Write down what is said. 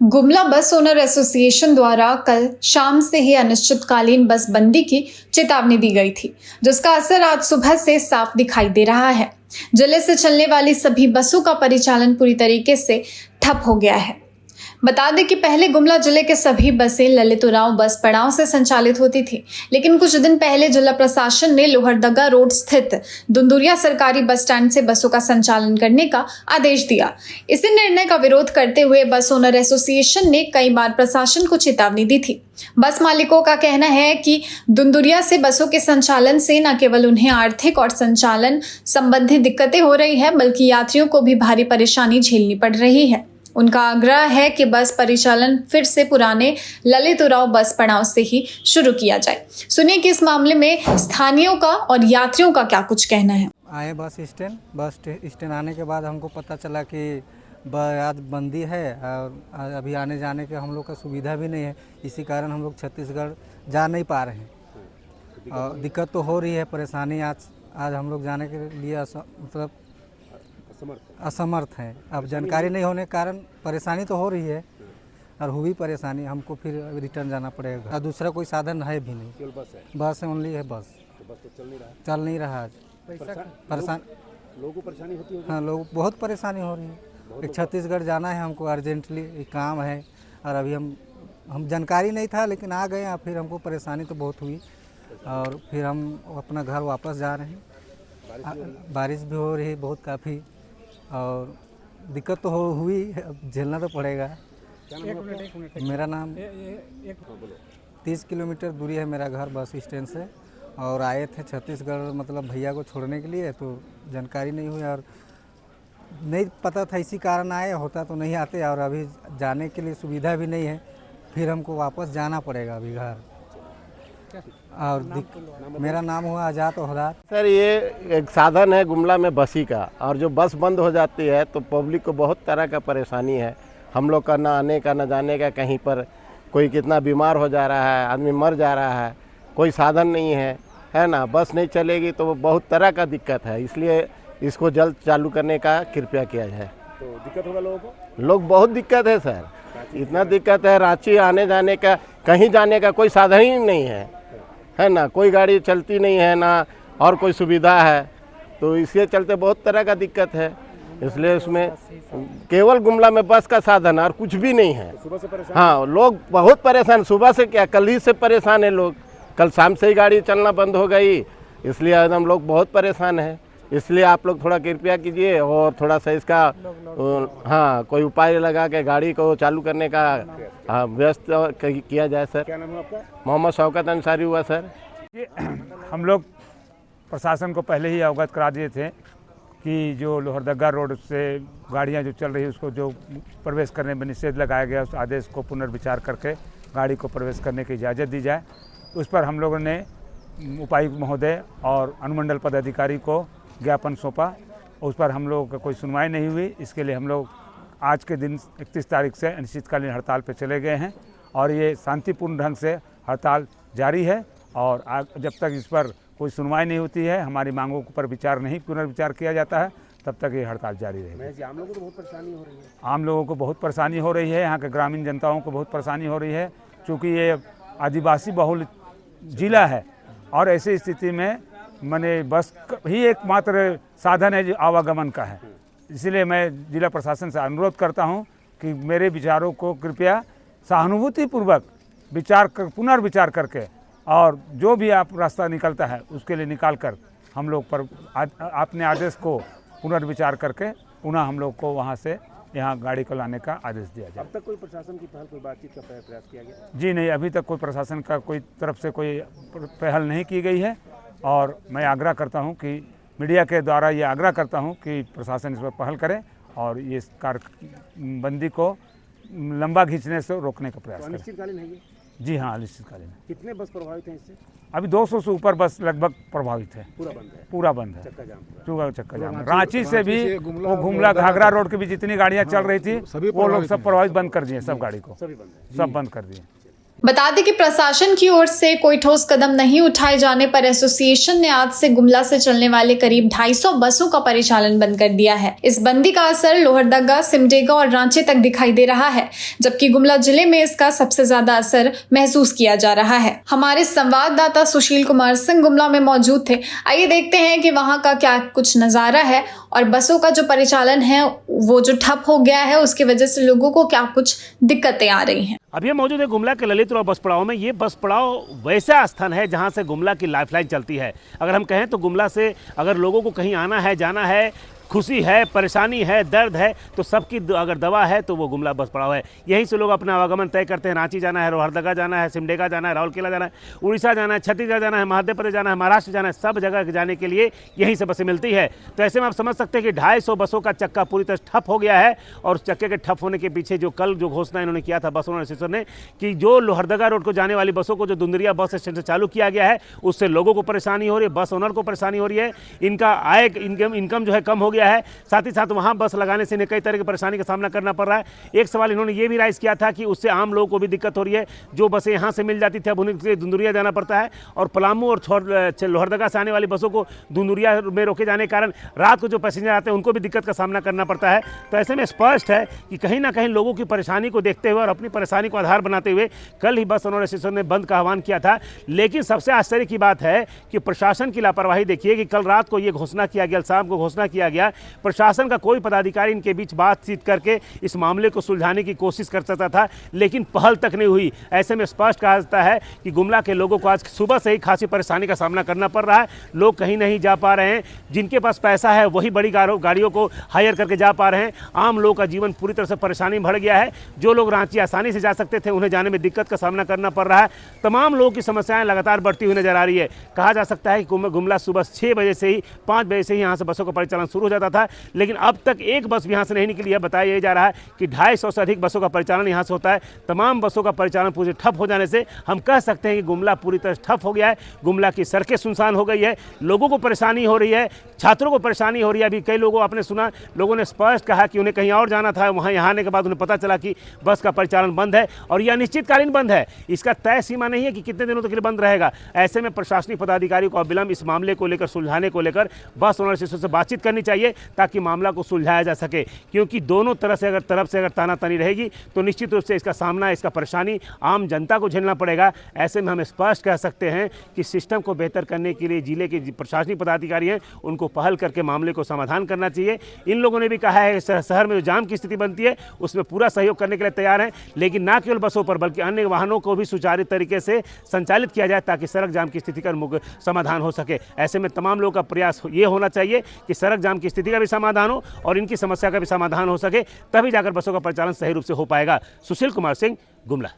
गुमला बस owner association द्वारा कल शाम से ही अनिश्चितकालीन बस बंदी की चेतावनी दी गई थी, जिसका असर आज सुबह से साफ दिखाई दे रहा है। जिले से चलने वाली सभी बसों का परिचालन पूरी तरीके से ठप हो गया है। बता दें कि पहले गुमला जिले के सभी बसें ललित उरांव बस पड़ाव से संचालित होती थी, लेकिन कुछ दिन पहले जिला प्रशासन ने लोहरदगा रोड स्थित दुंदुरिया सरकारी बस स्टैंड से बसों का संचालन करने का आदेश दिया। इसी निर्णय का विरोध करते हुए बस ओनर एसोसिएशन ने कई बार प्रशासन को चेतावनी दी थी। बस मालिकों का कहना है कि दुंदुरिया से बसों के संचालन से न केवल उन्हें आर्थिक और संचालन संबंधी दिक्कतें हो रही है, बल्कि यात्रियों को भी भारी परेशानी झेलनी पड़ रही है। उनका आग्रह है कि बस परिचालन फिर से पुराने ललित उरांव बस पड़ाव से ही शुरू किया जाए। सुनिए कि इस मामले में स्थानीयों का और यात्रियों का क्या कुछ कहना है। आए बस स्टैंड आने के बाद हमको पता चला कि आज बंदी है और अभी आने जाने के हम लोग का सुविधा भी नहीं है। इसी कारण हम लोग छत्तीसगढ़ जा नहीं पा रहे हैं और दिक्कत तो हो रही है, परेशानी आज हम लोग जाने के लिए मतलब असमर्थ हैं। अब जानकारी नहीं होने के कारण परेशानी तो हो रही है और हुई परेशानी, हमको फिर रिटर्न जाना पड़ेगा और दूसरा कोई साधन है भी नहीं। केवल बस है, ओनली है बस। तो बस तो चल नहीं रहा आज। परेशान लोगों को परेशानी होती है। हाँ, लोग बहुत परेशानी हो रही है। एक छत्तीसगढ़ जाना है हमको अर्जेंटली, काम है और अभी हम जानकारी नहीं था, लेकिन आ गए। फिर हमको परेशानी तो बहुत हुई और फिर हम अपना घर वापस जा रहे हैं। बारिश भी हो रही है बहुत काफ़ी और दिक्कत तो हुई, अब झेलना तो पड़ेगा। मेरा नाम 30 किलोमीटर दूरी है मेरा घर बस स्टैंड से, और आए थे छत्तीसगढ़ मतलब भैया को छोड़ने के लिए, तो जानकारी नहीं हुई और नहीं पता था, इसी कारण आए। होता तो नहीं आते और अभी जाने के लिए सुविधा भी नहीं है, फिर हमको वापस जाना पड़ेगा अभी घर। और मेरा नाम हुआ आजाद ओहदार। सर, ये एक साधन है गुमला में बसी का, और जो बस बंद हो जाती है तो पब्लिक को बहुत तरह का परेशानी है। हम लोग का ना आने का ना जाने का, कहीं पर कोई कितना बीमार हो जा रहा है, आदमी मर जा रहा है, कोई साधन नहीं है ना। बस नहीं चलेगी तो बहुत तरह का दिक्कत है, इसलिए इसको जल्द चालू करने का कृपया किया जाए। तो दिक्कत होगा लोगों को? लोग बहुत दिक्कत है सर, इतना दिक्कत है, रांची आने जाने का, कहीं जाने का कोई साधन ही नहीं है ना। कोई गाड़ी चलती नहीं है ना और कोई सुविधा है, तो इसके चलते बहुत तरह का दिक्कत है। इसलिए उसमें केवल गुमला में बस का साधन है और कुछ भी नहीं है। सुबह से परेशान? हाँ, लोग बहुत परेशान, सुबह से क्या, कल ही से परेशान है लोग। कल शाम से ही गाड़ी चलना बंद हो गई, इसलिए एकदम लोग बहुत परेशान है। इसलिए आप लोग थोड़ा कृपया कीजिए और थोड़ा सा इसका हाँ कोई उपाय लगा के गाड़ी को चालू करने का व्यवस्था किया जाए सर। क्या नाम है आपका? मोहम्मद शौकत अंसारी हुआ सर। हम लोग प्रशासन को पहले ही अवगत करा दिए थे कि जो लोहरदगा रोड से गाड़ियां जो चल रही है उसको जो प्रवेश करने में निषेध लगाया गया, उस आदेश को पुनर्विचार करके गाड़ी को प्रवेश करने की इजाज़त दी जाए। उस पर हम लोगों ने उपायुक्त महोदय और अनुमंडल पदाधिकारी को ज्ञापन सौंपा। उस पर हम लोगों का कोई सुनवाई नहीं हुई। इसके लिए हम लोग आज के दिन 31 तारीख से अनिश्चितकालीन हड़ताल पर चले गए हैं और ये शांतिपूर्ण ढंग से हड़ताल जारी है। और जब तक इस पर कोई सुनवाई नहीं होती है, हमारी मांगों पर पुनर्विचार किया जाता है, तब तक ये हड़ताल जारी रहेगी। आम लोगों को बहुत परेशानी हो रही है। आम लोगों को बहुत परेशानी हो रही है, यहाँ के ग्रामीण जनताओं को बहुत परेशानी हो रही है, चूँकि ये आदिवासी बहुल जिला है और ऐसी स्थिति में मैंने बस ही एकमात्र साधन है जो आवागमन का है। इसलिए मैं जिला प्रशासन से अनुरोध करता हूं कि मेरे विचारों को कृपया सहानुभूतिपूर्वक पुनर्विचार करके और जो भी आप रास्ता निकलता है उसके लिए निकाल कर हम लोग पर अपने आदेश को पुनर्विचार करके पुनः हम लोग को वहाँ से यहाँ गाड़ी को लाने का आदेश दिया जाए। अब तक कोई प्रशासन की पहल, कोई बातचीत का प्रयास किया गया? जी नहीं, अभी तक कोई प्रशासन का कोई तरफ से कोई पहल नहीं की गई है और मैं आग्रह करता हूं कि मीडिया के द्वारा ये आग्रह करता हूं कि प्रशासन इस पर पहल करे और ये बंदी को लंबा खींचने से रोकने का प्रयास करें। अनिश्चितकालीन है ये? जी हाँ, अनिश्चितकालीन है। कितने बस प्रभावित हैं इससे? अभी 200 से ऊपर बस लगभग प्रभावित है। पूरा बंद है? पूरा बंद है, चक्का जाम। रांची से भी वो गुमला घाघरा रोड की भी जितनी गाड़ियाँ चल रही थी वो लोग सब प्रभावित बंद कर दिए, सब गाड़ी को सब बंद कर दिए। बता दें कि प्रशासन की ओर से कोई ठोस कदम नहीं उठाए जाने पर एसोसिएशन ने आज से गुमला से चलने वाले करीब 250 बसों का परिचालन बंद कर दिया है। इस बंदी का असर लोहरदगा, सिमडेगा और रांची तक दिखाई दे रहा है, जबकि गुमला जिले में इसका सबसे ज्यादा असर महसूस किया जा रहा है। हमारे संवाददाता सुशील कुमार सिंह गुमला में मौजूद थे। आइए देखते हैं कि वहां का क्या कुछ नजारा है और बसों का जो परिचालन है वो जो ठप हो गया है उसकी वजह से लोगों को क्या कुछ दिक्कतें आ रही हैं। अभी हम मौजूद है गुमला के ललित रोड बस पड़ाव में। ये बस पड़ाव वैसा स्थान है जहां से गुमला की लाइफलाइन चलती है। अगर हम कहें तो गुमला से अगर लोगों को कहीं आना है, जाना है, खुशी है, परेशानी है, दर्द है, तो सबकी अगर दवा है तो वो गुमला बस पड़ाव है। यहीं से लोग अपना आवागमन तय करते हैं। रांची जाना है, लोहरदगा जाना है, सिमडेगा जाना है, राउरकेला जाना है, उड़ीसा जाना है, छत्तीसगढ़ जाना है, मध्य प्रदेश जाना है, महाराष्ट्र जाना है, सब जगह जाने के लिए यहीं से बसें मिलती है। तो ऐसे में आप समझ सकते हैं कि 250 बसों का चक्का पूरी तरह ठप हो गया है। और चक्के के ठप होने के पीछे जो कल जो घोषणा इन्होंने किया था बस ओनर एसोसिएशन ने कि जो लोहरदगा रोड को जाने वाली बसों को जो दुंदरिया बस स्टैंड से चालू किया गया है उससे लोगों को परेशानी हो रही है, बस ओनर को परेशानी हो रही है, इनका आय इनकम जो है कम हो गया है। साथ ही साथ वहाँ बस लगाने से इन्हें कई तरह की परेशानी का सामना करना पड़ रहा है। एक सवाल इन्होंने ये भी राइज किया था कि उससे आम लोगों को भी दिक्कत हो रही है। जो बसें यहाँ से मिल जाती थी अब उन्हें दुंदुरिया जाना पड़ता है और पलामू और लोहरदगा से आने वाली बसों को दुंदुरिया में रोके जाने के कारण रात को जो पैसेंजर आते हैं उनको भी दिक्कत का सामना करना पड़ता है। तो ऐसे में स्पष्ट है कि कहीं ना कहीं लोगों की परेशानी को देखते हुए और अपनी परेशानी को आधार बनाते हुए कल ही बस ओनर एसोसिएशन ने बंद का आह्वान किया था। लेकिन सबसे आश्चर्य की बात है कि प्रशासन की लापरवाही देखिए कि कल रात को ये घोषणा किया गया, शाम को घोषणा किया गया, प्रशासन का कोई पदाधिकारी इनके बीच बातचीत करके इस मामले को सुलझाने की कोशिश कर सकता था, लेकिन पहल तक नहीं हुई। ऐसे में स्पष्ट कहा जाता है कि गुमला के लोगों को आज सुबह से ही खासी परेशानी का सामना करना पड़ रहा है। लोग कहीं नहीं जा पा रहे हैं, जिनके पास पैसा है वही बड़ी गाड़ियों को हायर करके जा पा रहे हैं। आम लोगों का जीवन पूरी तरह से परेशानी बढ़ गया है। जो लोग रांची आसानी से जा सकते थे उन्हें जाने में दिक्कत का सामना करना पड़ रहा है। तमाम लोगों की समस्याएं लगातार बढ़ती हुई नजर आ रही है। कहा जा सकता है कि गुमला सुबह 6 बजे से ही 5 बजे से ही यहाँ से बसों का परिचालन शुरू हो जाता था, लेकिन अब तक एक बस भी यहाँ से नहीं निकली है। बताया जा रहा है कि 250 से अधिक बसों का परिचालन यहाँ से होता है। तमाम बसों का परिचालन पूरी ठप हो जाने से हम कह सकते हैं कि गुमला पूरी तरह ठप हो गया है। गुमला की सड़कें सुनसान हो गई है, लोगों को परेशानी हो रही है, छात्रों को परेशानी हो रही है। अभी कई लोगों आपने सुना, लोगों ने स्पष्ट कहा कि उन्हें कहीं और जाना था, वहाँ यहाँ आने के बाद उन्हें पता चला कि बस का परिचालन बंद है और यह अनिश्चितकालीन बंद है। इसका तय सीमा नहीं है कि कितने दिनों तक ये बंद रहेगा। ऐसे में प्रशासनिक पदाधिकारियों को अविलंब इस मामले को लेकर सुलझाने को लेकर बस ओनर एसोसिएशन से बातचीत करनी चाहिए ताकि मामला को सुलझाया जा सके, क्योंकि दोनों तरफ से अगर तानातानी रहेगी तो निश्चित रूप से इसका सामना, इसका परेशानी आम जनता को झेलना पड़ेगा। ऐसे में हम स्पष्ट कह सकते हैं कि सिस्टम को बेहतर करने के लिए जिले के प्रशासनिक पदाधिकारी हैं उनको पहल करके मामले को समाधान करना चाहिए। इन लोगों ने भी कहा है शहर में जो जाम की स्थिति बनती है उसमें पूरा सहयोग करने के लिए तैयार हैं, लेकिन न केवल बसों पर बल्कि अन्य वाहनों को भी सुचारू तरीके से संचालित किया जाए ताकि सड़क जाम की स्थिति का समाधान हो सके। ऐसे में तमाम लोगों का प्रयास ये होना चाहिए कि सड़क जाम की स्थिति का भी समाधान हो और इनकी समस्या का भी समाधान हो सके, तभी जाकर बसों का परिचालन सही रूप से हो पाएगा। सुशील कुमार सिंह, गुमला।